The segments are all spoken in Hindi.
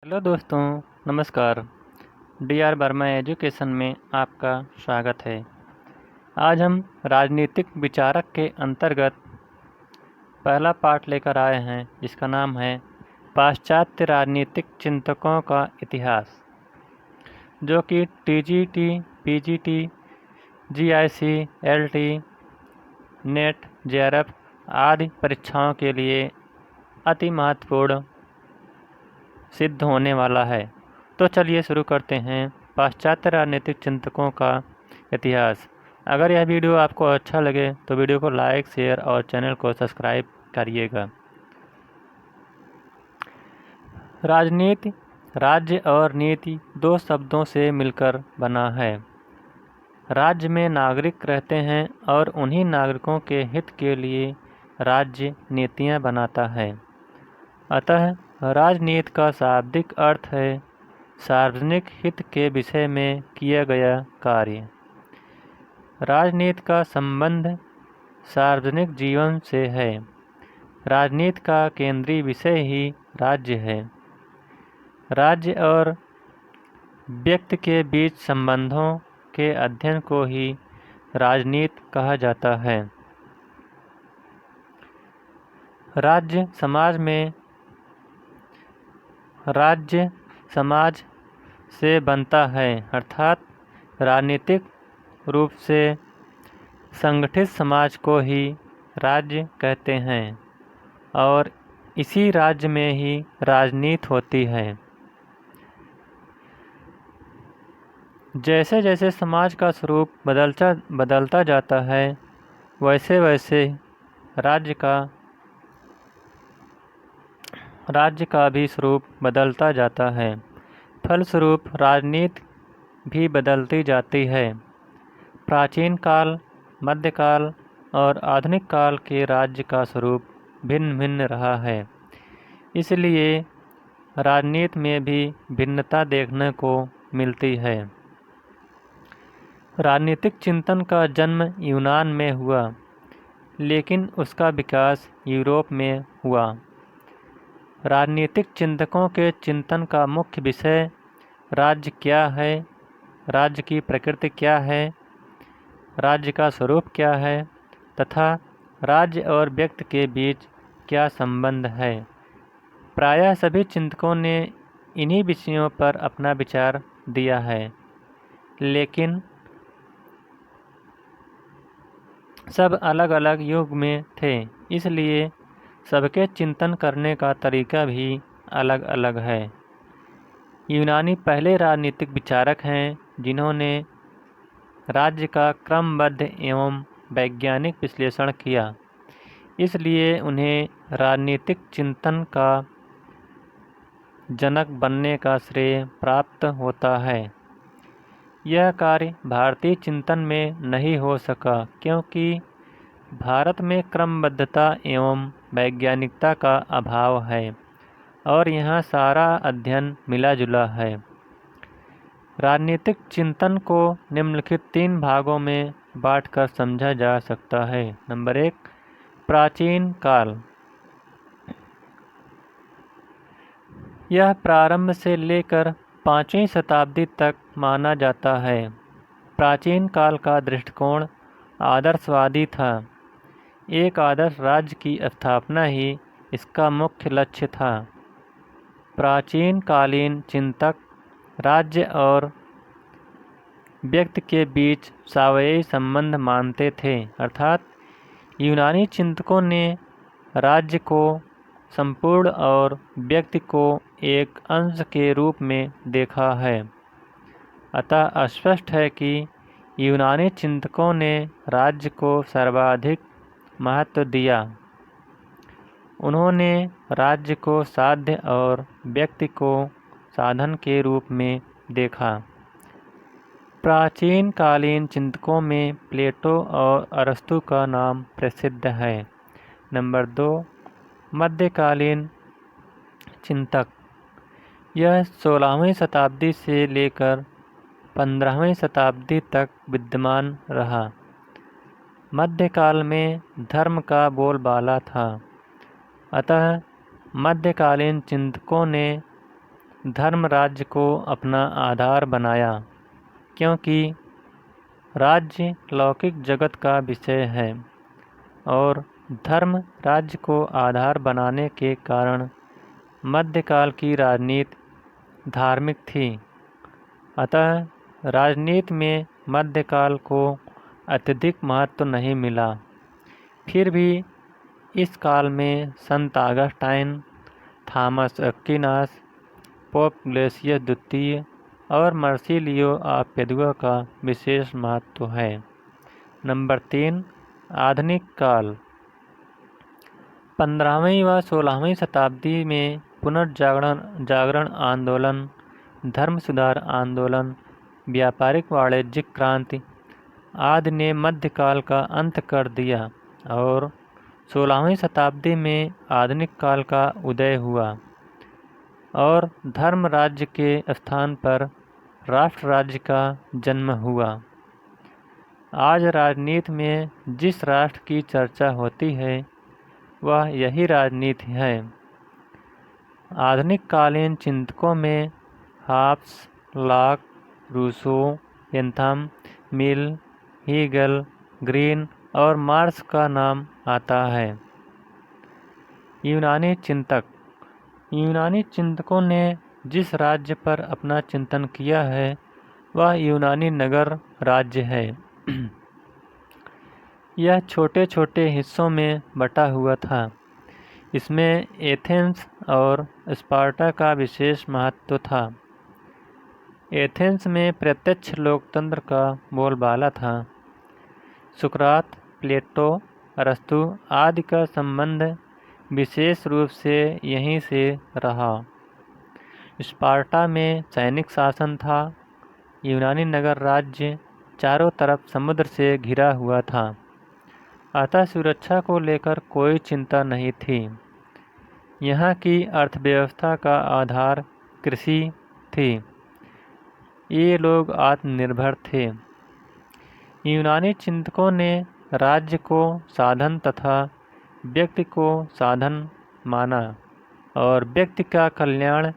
हेलो दोस्तों, नमस्कार। डी आर वर्मा एजुकेशन में आपका स्वागत है। आज हम राजनीतिक विचारक के अंतर्गत पहला पाठ लेकर आए हैं, जिसका नाम है पाश्चात्य राजनीतिक चिंतकों का इतिहास, जो कि TGT, PGT, GIC, LT, net, JRF आदि परीक्षाओं के लिए अति महत्वपूर्ण सिद्ध होने वाला है। तो चलिए शुरू करते हैं पाश्चात्य राजनीतिक चिंतकों का इतिहास। अगर यह वीडियो आपको अच्छा लगे तो वीडियो को लाइक, शेयर और चैनल को सब्सक्राइब करिएगा। राजनीति, राज्य और नीति दो शब्दों से मिलकर बना है। राज्य में नागरिक रहते हैं और उन्हीं नागरिकों के हित के लिए राज्य नीतियाँ बनाता है। अतः राजनीति का शाब्दिक अर्थ है सार्वजनिक हित के विषय में किया गया कार्य। राजनीति का संबंध सार्वजनिक जीवन से है। राजनीति का केंद्रीय विषय ही राज्य है। राज्य और व्यक्ति के बीच संबंधों के अध्ययन को ही राजनीति कहा जाता है। राज्य समाज से बनता है, अर्थात राजनीतिक रूप से संगठित समाज को ही राज्य कहते हैं और इसी राज्य में ही राजनीति होती है। जैसे जैसे समाज का स्वरूप बदलता जाता है, वैसे वैसे राज्य का भी स्वरूप बदलता जाता है। फलस्वरूप राजनीति भी बदलती जाती है। प्राचीन काल, मध्यकाल और आधुनिक काल के राज्य का स्वरूप भिन्न भिन्न रहा है। इसलिए राजनीति में भी भिन्नता देखने को मिलती है। राजनीतिक चिंतन का जन्म यूनान में हुआ, लेकिन उसका विकास यूरोप में हुआ। राजनीतिक चिंतकों के चिंतन का मुख्य विषय राज्य क्या है, राज्य की प्रकृति क्या है, राज्य का स्वरूप क्या है तथा राज्य और व्यक्ति के बीच क्या संबंध है। प्रायः सभी चिंतकों ने इन्हीं विषयों पर अपना विचार दिया है, लेकिन सब अलग अलग युग में थे, इसलिए सबके चिंतन करने का तरीका भी अलग अलग है। यूनानी पहले राजनीतिक विचारक हैं जिन्होंने राज्य का क्रमबद्ध एवं वैज्ञानिक विश्लेषण किया, इसलिए उन्हें राजनीतिक चिंतन का जनक बनने का श्रेय प्राप्त होता है। यह कार्य भारतीय चिंतन में नहीं हो सका, क्योंकि भारत में क्रमबद्धता एवं वैज्ञानिकता का अभाव है और यहाँ सारा अध्ययन मिला जुला है। राजनीतिक चिंतन को निम्नलिखित 3 भागों में बांटकर समझा जा सकता है। नंबर 1, प्राचीन काल। यह प्रारंभ से लेकर 5वीं शताब्दी तक माना जाता है। प्राचीन काल का दृष्टिकोण आदर्शवादी था। एक आदर्श राज्य की स्थापना ही इसका मुख्य लक्ष्य था। प्राचीन कालीन चिंतक राज्य और व्यक्ति के बीच सावयवी संबंध मानते थे, अर्थात यूनानी चिंतकों ने राज्य को संपूर्ण और व्यक्ति को एक अंश के रूप में देखा है। अतः स्पष्ट है कि यूनानी चिंतकों ने राज्य को सर्वाधिक महत्व दिया। उन्होंने राज्य को साध्य और व्यक्ति को साधन के रूप में देखा। प्राचीन कालीन चिंतकों में प्लेटो और अरस्तु का नाम प्रसिद्ध है। नंबर 2, मध्यकालीन चिंतक। यह 16वीं शताब्दी से लेकर 15वीं शताब्दी तक विद्यमान रहा। मध्यकाल में धर्म का बोलबाला था, अतः मध्यकालीन चिंतकों ने धर्म राज्य को अपना आधार बनाया, क्योंकि राज्य लौकिक जगत का विषय है और धर्म राज्य को आधार बनाने के कारण मध्यकाल की राजनीति धार्मिक थी। अतः राजनीति में मध्यकाल को अत्यधिक महत्व नहीं मिला। फिर भी इस काल में संत ऑगस्टाइन, थॉमस एक्विनास, पोप ग्लेसियस द्वितीय और मर्सिलियो ऑफ पेदुआ का विशेष महत्व है। नंबर 3, आधुनिक काल। 15वीं व 16वीं शताब्दी में पुनर्जागरण आंदोलन, धर्म सुधार आंदोलन, व्यापारिक वाणिज्यिक क्रांति आदि ने मध्यकाल का अंत कर दिया और 16वीं शताब्दी में आधुनिक काल का उदय हुआ और धर्म राज्य के स्थान पर राष्ट्र राज्य का जन्म हुआ। आज राजनीति में जिस राष्ट्र की चर्चा होती है वह यही राजनीति है। आधुनिक कालीन चिंतकों में हॉब्स, लॉक, रूसो, बेंथम, मिल, हीगल, ग्रीन और मार्क्स का नाम आता है। यूनानी चिंतक। यूनानी चिंतकों ने जिस राज्य पर अपना चिंतन किया है वह यूनानी नगर राज्य है। यह छोटे छोटे हिस्सों में बटा हुआ था। इसमें एथेंस और स्पार्टा का विशेष महत्व था। एथेंस में प्रत्यक्ष लोकतंत्र का बोलबाला था। सुकरात, प्लेटो, अरस्तु आदि का संबंध विशेष रूप से यहीं से रहा। स्पार्टा में सैनिक शासन था। यूनानी नगर राज्य चारों तरफ समुद्र से घिरा हुआ था, अतः सुरक्षा को लेकर कोई चिंता नहीं थी। यहाँ की अर्थव्यवस्था का आधार कृषि थी। ये लोग आत्मनिर्भर थे। यूनानी चिंतकों ने राज्य को साधन तथा व्यक्ति को साधन माना और व्यक्ति का कल्याण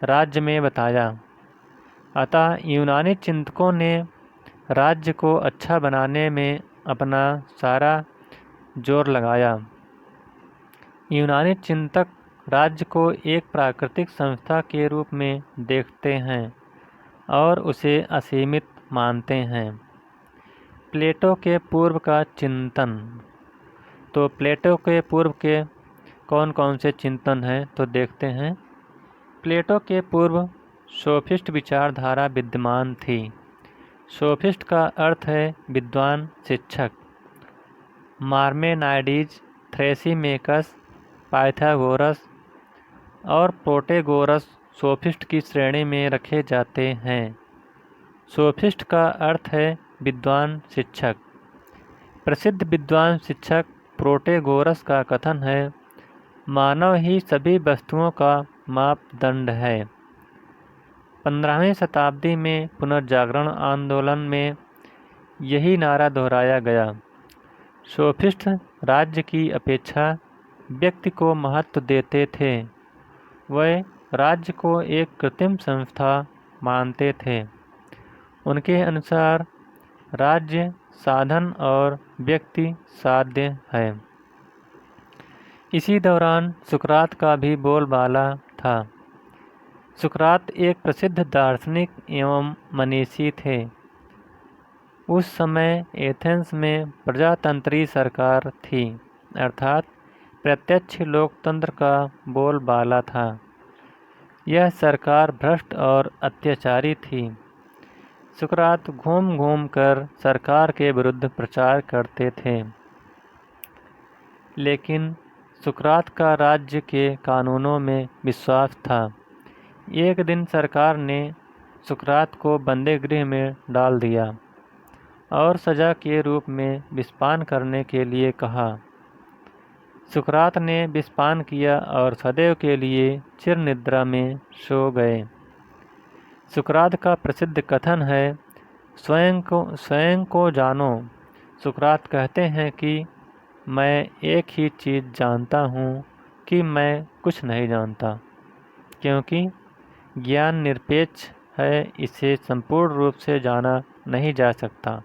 राज्य में बताया। अतः यूनानी चिंतकों ने राज्य को अच्छा बनाने में अपना सारा जोर लगाया। यूनानी चिंतक राज्य को एक प्राकृतिक संस्था के रूप में देखते हैं और उसे असीमित मानते हैं। प्लेटो के पूर्व का चिंतन। तो प्लेटो के पूर्व के कौन कौन से चिंतन हैं तो देखते हैं। प्लेटो के पूर्व सोफिस्ट विचारधारा विद्यमान थी। सोफिस्ट का अर्थ है विद्वान शिक्षक। मार्मेनाइडीज, थ्रेसीमेकस, पाइथागोरस और प्रोटेगोरस सोफिस्ट की श्रेणी में रखे जाते हैं। सोफिस्ट का अर्थ है विद्वान शिक्षक। प्रसिद्ध विद्वान शिक्षक प्रोटेगोरस का कथन है, मानव ही सभी वस्तुओं का मापदंड है। 15वीं शताब्दी में पुनर्जागरण आंदोलन में यही नारा दोहराया गया। सोफिस्ट राज्य की अपेक्षा व्यक्ति को महत्व देते थे। वे राज्य को एक कृत्रिम संस्था मानते थे। उनके अनुसार राज्य साधन और व्यक्ति साध्य है। इसी दौरान सुकरात का भी बोलबाला था। सुकरात एक प्रसिद्ध दार्शनिक एवं मनीषी थे। उस समय एथेंस में प्रजातंत्री सरकार थी, अर्थात प्रत्यक्ष लोकतंत्र का बोलबाला था। यह सरकार भ्रष्ट और अत्याचारी थी। सुकरात घूम घूम कर सरकार के विरुद्ध प्रचार करते थे। लेकिन सुकरात का राज्य के कानूनों में विश्वास था। एक दिन सरकार ने सुकरात को बंदीगृह में डाल दिया और सजा के रूप में विषपान करने के लिए कहा। सुकरात ने विषपान किया और सदैव के लिए चिर निद्रा में सो गए। सुकरात का प्रसिद्ध कथन है, स्वयं को जानो। सुकरात कहते हैं कि मैं एक ही चीज़ जानता हूँ कि मैं कुछ नहीं जानता, क्योंकि ज्ञान निरपेक्ष है, इसे संपूर्ण रूप से जाना नहीं जा सकता।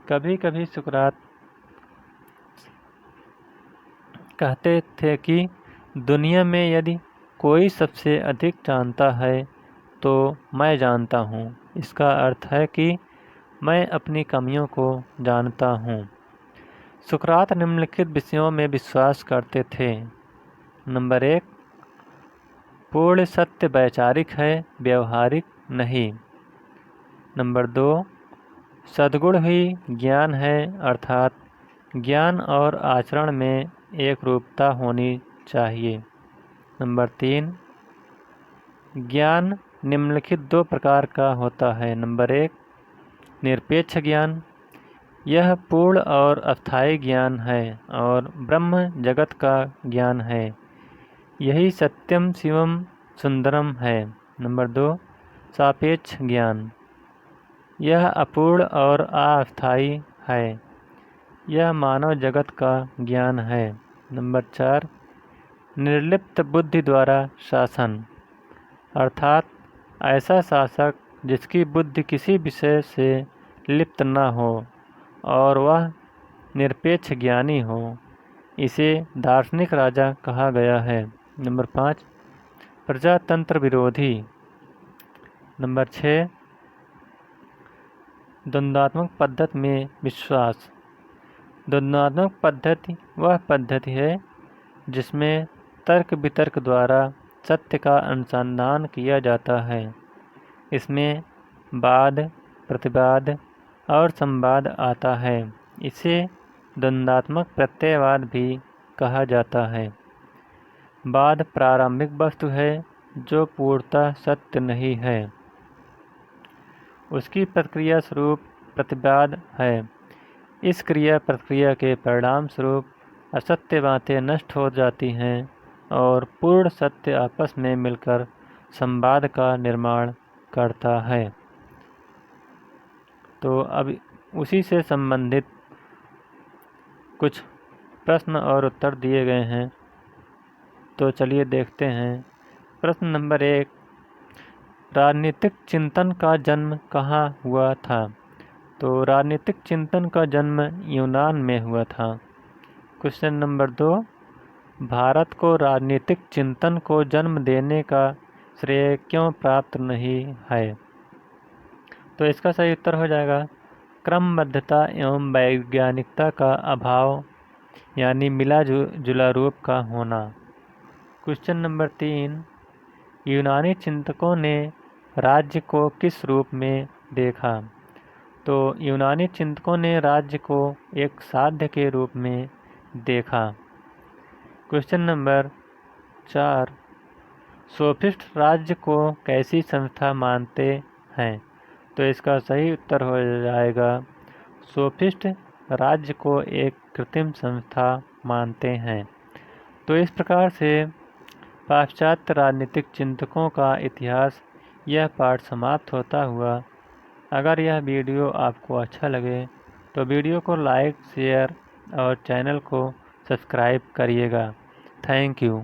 कभी कभी सुकरात कहते थे कि दुनिया में यदि कोई सबसे अधिक जानता है तो मैं जानता हूँ। इसका अर्थ है कि मैं अपनी कमियों को जानता हूँ। सुकरात निम्नलिखित विषयों में विश्वास करते थे। नंबर 1, पूर्ण सत्य वैचारिक है, व्यवहारिक नहीं। नंबर 2, सद्गुण ही ज्ञान है, अर्थात ज्ञान और आचरण में एक रूपता होनी चाहिए। नंबर 3, ज्ञान निम्नलिखित 2 प्रकार का होता है। नंबर 1, निरपेक्ष ज्ञान, यह पूर्ण और अस्थायी ज्ञान है और ब्रह्म जगत का ज्ञान है। यही सत्यम शिवम सुंदरम है। नंबर 2, सापेक्ष ज्ञान, यह अपूर्ण और अस्थायी है। यह मानव जगत का ज्ञान है। नंबर 4, निर्लिप्त बुद्धि द्वारा शासन, अर्थात ऐसा शासक जिसकी बुद्धि किसी विषय से लिप्त न हो और वह निरपेक्ष ज्ञानी हो, इसे दार्शनिक राजा कहा गया है। नंबर 5, प्रजातंत्र विरोधी। नंबर 6, द्वंद्वात्मक पद्धति में विश्वास। द्वंद्वात्मक पद्धति वह पद्धति है जिसमें तर्क वितर्क द्वारा सत्य का अनुसंधान किया जाता है। इसमें वाद, प्रतिवाद और संवाद आता है। इसे द्वंद्वात्मक प्रत्ययवाद भी कहा जाता है। वाद प्रारंभिक वस्तु है जो पूर्णतः सत्य नहीं है। उसकी प्रतिक्रिया स्वरूप प्रतिवाद है। इस क्रिया प्रतिक्रिया के परिणाम स्वरूप असत्य बातें नष्ट हो जाती हैं और पूर्ण सत्य आपस में मिलकर संवाद का निर्माण करता है। तो अब उसी से संबंधित कुछ प्रश्न और उत्तर दिए गए हैं, तो चलिए देखते हैं। प्रश्न नंबर 1, राजनीतिक चिंतन का जन्म कहाँ हुआ था? तो राजनीतिक चिंतन का जन्म यूनान में हुआ था। क्वेश्चन नंबर 2, भारत को राजनीतिक चिंतन को जन्म देने का श्रेय क्यों प्राप्त नहीं है? तो इसका सही उत्तर हो जाएगा क्रमबद्धता एवं वैज्ञानिकता का अभाव, यानी मिला जुला रूप का होना। क्वेश्चन नंबर 3, यूनानी चिंतकों ने राज्य को किस रूप में देखा? तो यूनानी चिंतकों ने राज्य को एक साध्य के रूप में देखा। क्वेश्चन नंबर 4, सोफिस्ट राज्य को कैसी संस्था मानते हैं? तो इसका सही उत्तर हो जाएगा सोफिस्ट राज्य को एक कृत्रिम संस्था मानते हैं। तो इस प्रकार से पाश्चात्य राजनीतिक चिंतकों का इतिहास यह पाठ समाप्त होता हुआ। अगर यह वीडियो आपको अच्छा लगे तो वीडियो को लाइक, शेयर और चैनल को सब्सक्राइब करिएगा। Thank you.